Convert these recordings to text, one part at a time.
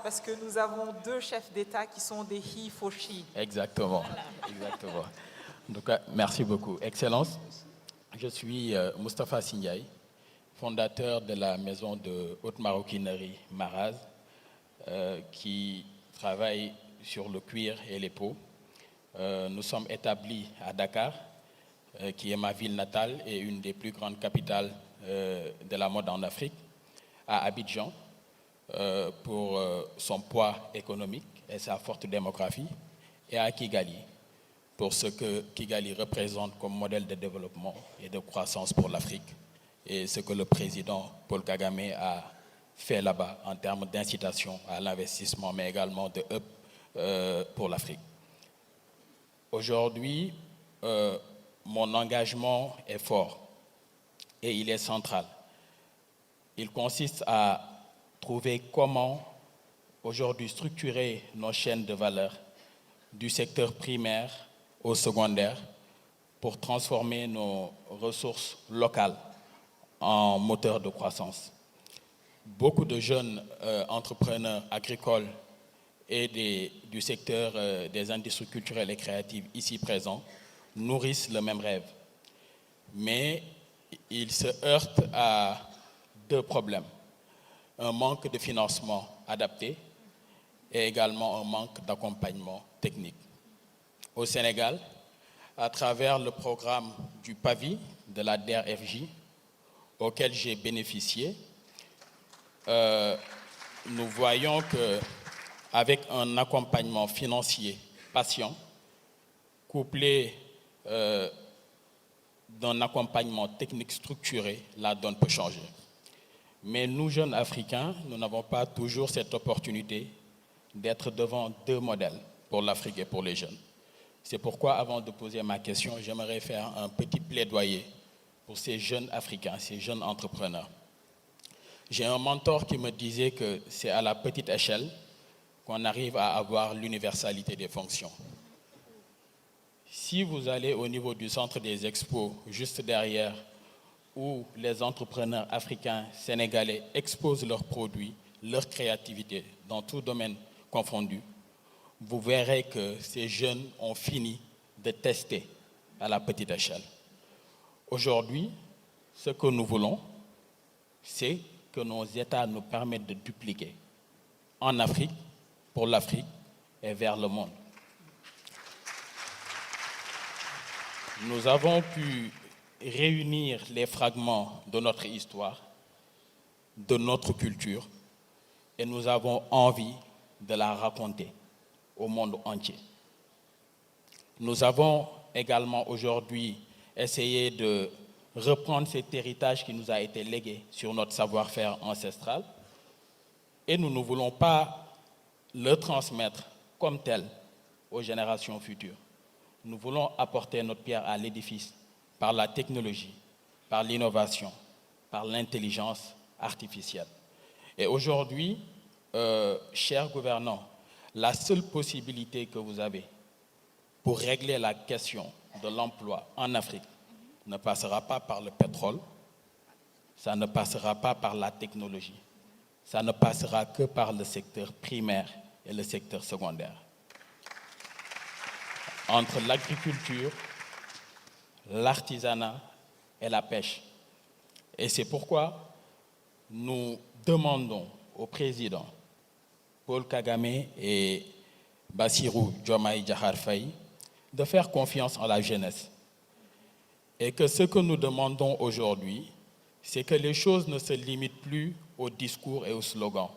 parce que nous avons deux chefs d'État qui sont des he for she. Exactement, exactement. Donc, merci beaucoup. Excellence, je suis Moustapha Sindiaye, fondateur de la maison de haute maroquinerie Maraz, qui travaille sur le cuir et les peaux. Nous sommes établis à Dakar, qui est ma ville natale et une des plus grandes capitales de la mode en Afrique, à Abidjan, pour son poids économique et sa forte démographie, et à Kigali, pour ce que Kigali représente comme modèle de développement et de croissance pour l'Afrique, et ce que le président Paul Kagame a fait là-bas en termes d'incitation à l'investissement, mais également de hub pour l'Afrique. Aujourd'hui, mon engagement est fort et il est central. Il consiste à trouver comment aujourd'hui structurer nos chaînes de valeur du secteur primaire au secondaire pour transformer nos ressources locales en moteur de croissance. Beaucoup de jeunes entrepreneurs agricoles et du secteur des industries culturelles et créatives ici présents nourrissent le même rêve. Mais ils se heurtent à deux problèmes. Un manque de financement adapté et également un manque d'accompagnement technique. Au Sénégal, à travers le programme du PAVI de la DER/FJ, auquel j'ai bénéficié, nous voyons qu'avec un accompagnement financier patient, couplé d'un accompagnement technique structuré, la donne peut changer. Mais nous, jeunes Africains, nous n'avons pas toujours cette opportunité d'être devant deux modèles pour l'Afrique et pour les jeunes. C'est pourquoi, avant de poser ma question, j'aimerais faire un petit plaidoyer pour ces jeunes Africains, ces jeunes entrepreneurs. J'ai un mentor qui me disait que c'est à la petite échelle qu'on arrive à avoir l'universalité des fonctions. Si vous allez au niveau du centre des expos, juste derrière, où les entrepreneurs africains, sénégalais exposent leurs produits, leur créativité dans tout domaine confondu, vous verrez que ces jeunes ont fini de tester à la petite échelle. Aujourd'hui, ce que nous voulons, c'est que nos États nous permettent de dupliquer en Afrique, pour l'Afrique et vers le monde. Nous avons pu réunir les fragments de notre histoire, de notre culture, et nous avons envie de la raconter au monde entier. Nous avons également aujourd'hui essayé de reprendre cet héritage qui nous a été légué sur notre savoir-faire ancestral, et nous ne voulons pas le transmettre comme tel aux générations futures. Nous voulons apporter notre pierre à l'édifice par la technologie, par l'innovation, par l'intelligence artificielle. Et aujourd'hui, chers gouvernants, la seule possibilité que vous avez pour régler la question de l'emploi en Afrique ne passera pas par le pétrole, ça ne passera pas par la technologie, ça ne passera que par le secteur primaire et le secteur secondaire. Entre l'agriculture, l'artisanat et la pêche. Et c'est pourquoi nous demandons au président Paul Kagame et Bassirou Diomaye Diakhar Faye de faire confiance en la jeunesse. Et que ce que nous demandons aujourd'hui, c'est que les choses ne se limitent plus aux discours et aux slogans.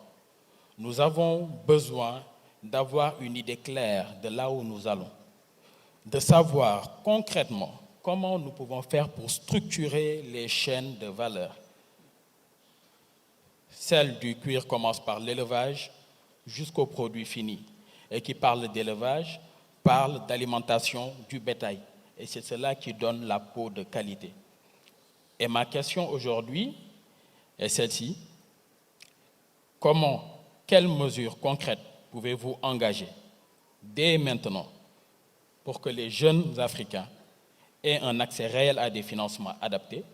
Nous avons besoin d'avoir une idée claire de là où nous allons, de savoir concrètement comment nous pouvons faire pour structurer les chaînes de valeur. Celle du cuir commence par l'élevage jusqu'au produit fini. Et qui parle d'élevage, parle d'alimentation du bétail. Et c'est cela qui donne la peau de qualité. Et ma question aujourd'hui est celle-ci. Quelles mesures concrètes pouvez-vous engager dès maintenant pour que les jeunes Africains aient un accès réel à des financements adaptés,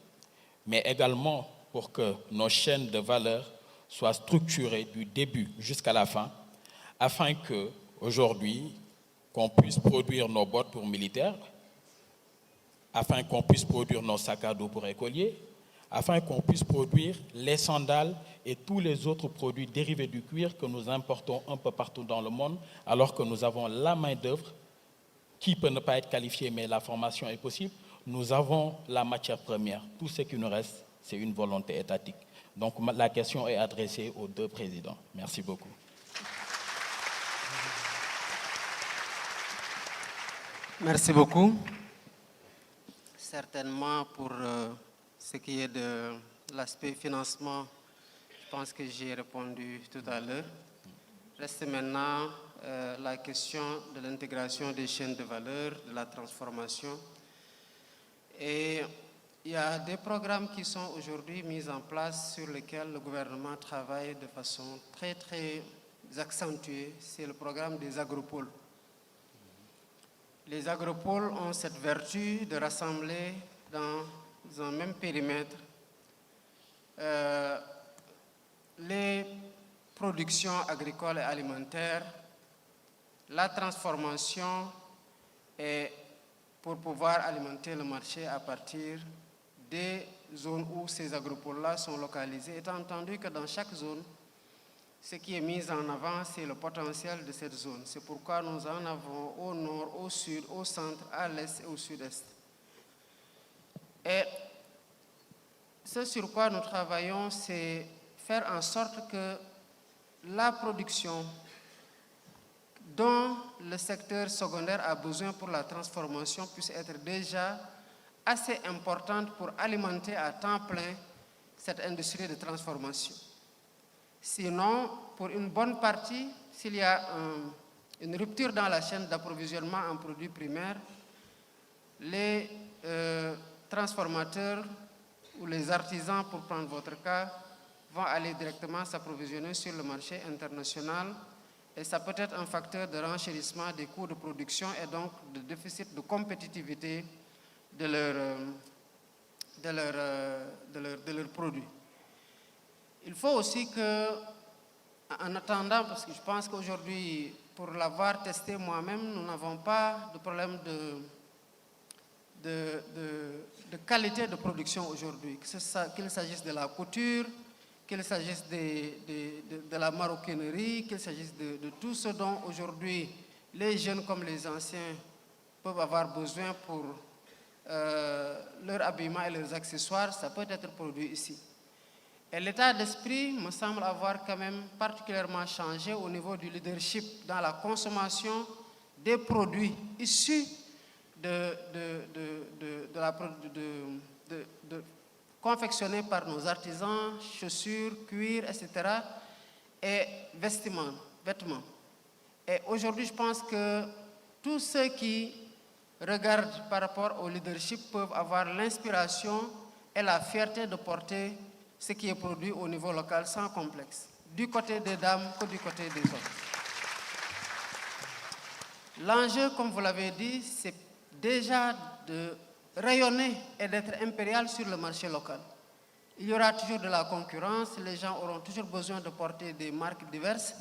mais également pour que nos chaînes de valeur soit structuré du début jusqu'à la fin, afin que, aujourd'hui, qu'on puisse produire nos bottes pour militaires, afin qu'on puisse produire nos sacs à dos pour écoliers, afin qu'on puisse produire les sandales et tous les autres produits dérivés du cuir que nous importons un peu partout dans le monde, alors que nous avons la main-d'œuvre qui peut ne pas être qualifiée, mais la formation est possible. Nous avons la matière première. Tout ce qui nous reste, c'est une volonté étatique. Donc la question est adressée aux deux présidents. Merci beaucoup. Merci beaucoup. Certainement pour ce qui est de l'aspect financement, je pense que j'ai répondu tout à l'heure. Reste maintenant la question de l'intégration des chaînes de valeur, de la transformation. Et il y a des programmes qui sont aujourd'hui mis en place sur lesquels le gouvernement travaille de façon très, très accentuée. C'est le programme des agropoles. Les agropoles ont cette vertu de rassembler dans un même périmètre les productions agricoles et alimentaires, la transformation et pour pouvoir alimenter le marché à partir des zones où ces agropoles-là sont localisés, étant entendu que dans chaque zone, ce qui est mis en avant, c'est le potentiel de cette zone. C'est pourquoi nous en avons au nord, au sud, au centre, à l'est et au sud-est. Et ce sur quoi nous travaillons, c'est faire en sorte que la production dont le secteur secondaire a besoin pour la transformation puisse être déjà assez importante pour alimenter à temps plein cette industrie de transformation. Sinon, pour une bonne partie, s'il y a une rupture dans la chaîne d'approvisionnement en produits primaires, les transformateurs ou les artisans, pour prendre votre cas, vont aller directement s'approvisionner sur le marché international et ça peut être un facteur de renchérissement des coûts de production et donc de déficit de compétitivité de leurs produits. Il faut aussi que, en attendant, parce que je pense qu'aujourd'hui, pour l'avoir testé moi-même, nous n'avons pas de problème de qualité de production aujourd'hui, qu'il s'agisse de la couture, qu'il s'agisse de la maroquinerie, qu'il s'agisse de tout ce dont aujourd'hui les jeunes comme les anciens peuvent avoir besoin pour leur habillement et leurs accessoires, ça peut être produit ici. Et l'état d'esprit me semble avoir quand même particulièrement changé au niveau du leadership dans la consommation des produits issus confectionnés par nos artisans, chaussures, cuir, etc. et vêtements. Et aujourd'hui, je pense que tous ceux qui regardent par rapport au leadership peuvent avoir l'inspiration et la fierté de porter ce qui est produit au niveau local sans complexe, du côté des dames que du côté des hommes. L'enjeu, comme vous l'avez dit, c'est déjà de rayonner et d'être impérial sur le marché local. Il y aura toujours de la concurrence, les gens auront toujours besoin de porter des marques diverses,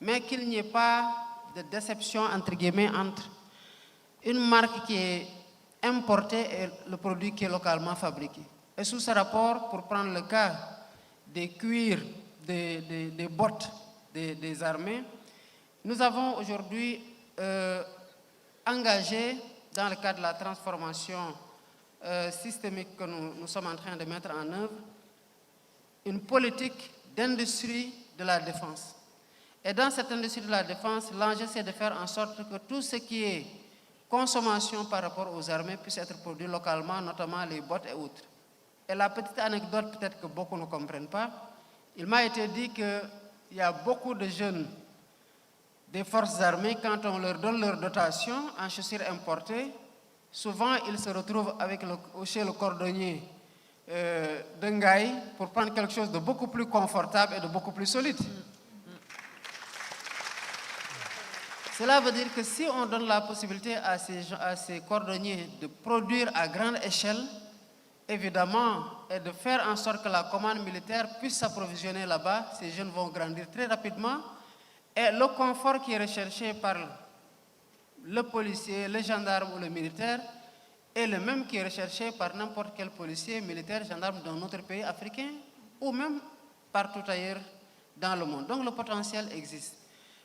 mais qu'il n'y ait pas de déception, entre guillemets, entre une marque qui est importée et le produit qui est localement fabriqué. Et sous ce rapport, pour prendre le cas des cuirs, des bottes des armées, nous avons aujourd'hui engagé, dans le cadre de la transformation systémique que nous sommes en train de mettre en œuvre, une politique d'industrie de la défense. Et dans cette industrie de la défense, l'enjeu c'est de faire en sorte que tout ce qui est consommation par rapport aux armées puisse être produit localement, notamment les bottes et autres. Et la petite anecdote, peut-être que beaucoup ne comprennent pas, il m'a été dit qu'il y a beaucoup de jeunes des forces armées, quand on leur donne leur dotation en chaussures importées, souvent ils se retrouvent chez le cordonnier d'Engaï pour prendre quelque chose de beaucoup plus confortable et de beaucoup plus solide. Cela veut dire que si on donne la possibilité à ces cordonniers de produire à grande échelle, évidemment, est de faire en sorte que la commande militaire puisse s'approvisionner là-bas. Ces jeunes vont grandir très rapidement. Et le confort qui est recherché par le policier, le gendarme ou le militaire est le même qui est recherché par n'importe quel policier, militaire, gendarme d'un autre pays africain ou même partout ailleurs dans le monde. Donc le potentiel existe.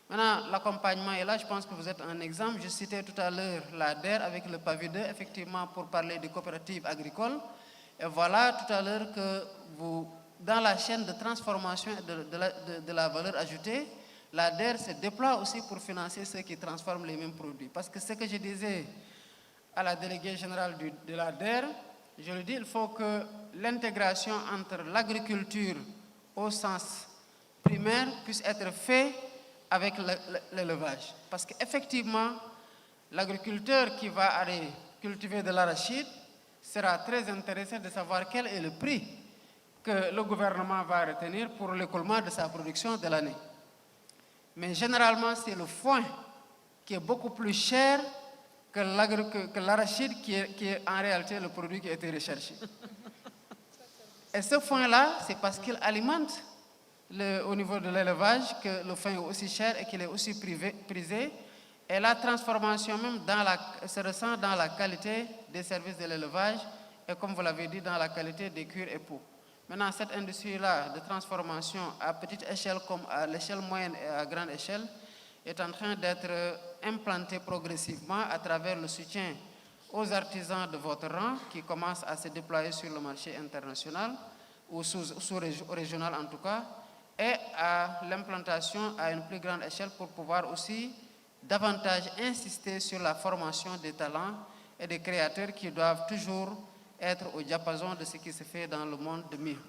Maintenant, l'accompagnement est là, je pense que vous êtes un exemple. Je citais tout à l'heure la DER avec le PAVI 2, effectivement pour parler des coopératives agricoles. Et voilà tout à l'heure que vous, dans la chaîne de transformation de la valeur ajoutée, la DER se déploie aussi pour financer ceux qui transforment les mêmes produits. Parce que ce que je disais à la déléguée générale de la DER, je le dis, il faut que l'intégration entre l'agriculture au sens primaire puisse être faite avec l'élevage. Parce qu'effectivement, l'agriculteur qui va aller cultiver de l'arachide sera très intéressé de savoir quel est le prix que le gouvernement va retenir pour l'écoulement de sa production de l'année. Mais généralement, c'est le foin qui est beaucoup plus cher que l'arachide qui est en réalité le produit qui a été recherché. Et ce foin-là, c'est parce qu'il alimente au niveau de l'élevage que le foin est aussi cher et qu'il est aussi prisé. Et la transformation même se ressent dans la qualité des services de l'élevage et comme vous l'avez dit, dans la qualité des cuirs et peaux. Maintenant, cette industrie-là de transformation à petite échelle comme à l'échelle moyenne et à grande échelle est en train d'être implantée progressivement à travers le soutien aux artisans de votre rang qui commencent à se déployer sur le marché international ou sous-régional en tout cas, et à l'implantation à une plus grande échelle pour pouvoir aussi davantage insister sur la formation des talents et des créateurs qui doivent toujours être au diapason de ce qui se fait dans le monde de mieux.